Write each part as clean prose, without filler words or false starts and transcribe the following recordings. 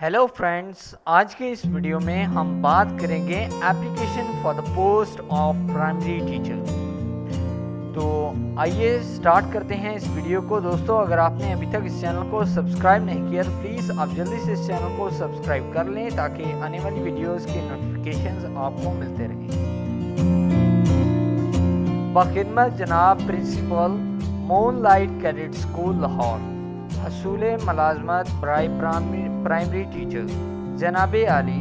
Hello friends, आज के इस वीडियो में हम बात करेंगे application for the post of primary teacher. तो आइए स्टार्ट करते हैं इस वीडियो को। दोस्तों, अगर आपने अभी तक इस चैनल को सब्सक्राइब नहीं किया तो प्लीज़ आप जल्दी से इस चैनल को सब्सक्राइब कर लें ताकि आने वाली वीडियोस के नोटिफिकेशंस आपको मिलते रहें। बखिदमत जनाब principal moonlight cadet school Lahore, हसूल मुलाजमत बराए प्राइमरी टीचर जनाब आली,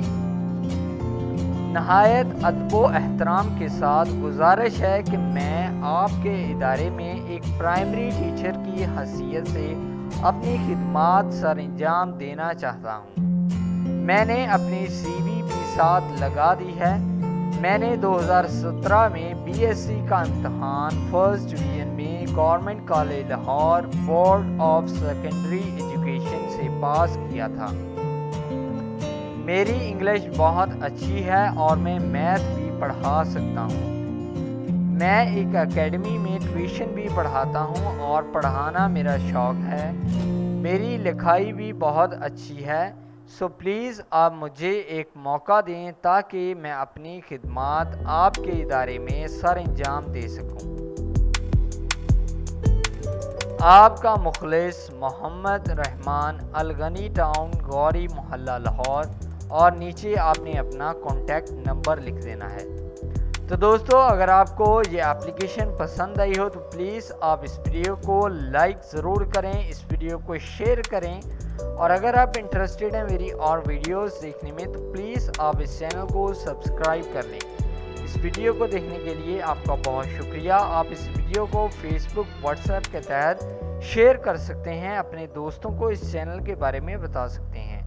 नहायत अदब व एहतराम के साथ गुजारिश है कि मैं आपके इदारे में एक प्राइमरी टीचर की हैसियत से अपनी खिदमात सर अंजाम देना चाहता हूँ। मैंने अपनी CV भी साथ लगा दी है। मैंने 2017 में BSc का इम्तहान फर्स्ट डिवीज़न में government college Lahore board of secondary education से पास किया था। मेरी इंग्लिश बहुत अच्छी है और मैं मैथ भी पढ़ा सकता हूँ। मैं एक एकेडमी में ट्यूशन भी पढ़ाता हूँ और पढ़ाना मेरा शौक़ है। मेरी लिखाई भी बहुत अच्छी है। सो प्लीज़ आप मुझे एक मौका दें ताकि मैं अपनी खिदमात आपके इदारे में सर अंजाम दे सकूं। आपका मुखलिस मोहम्मद रहमान, अलगनी टाउन, गौरी मोहल्ला लाहौर, और नीचे आपने अपना कॉन्टैक्ट नंबर लिख देना है। तो दोस्तों, अगर आपको ये एप्लीकेशन पसंद आई हो तो प्लीज़ आप इस वीडियो को लाइक ज़रूर करें, इस वीडियो को शेयर करें, और अगर आप इंटरेस्टेड हैं मेरी और वीडियोस देखने में तो प्लीज़ आप इस चैनल को सब्सक्राइब कर लें। इस वीडियो को देखने के लिए आपका बहुत शुक्रिया। आप इस वीडियो को फेसबुक, व्हाट्सएप के तहत शेयर कर सकते हैं, अपने दोस्तों को इस चैनल के बारे में बता सकते हैं।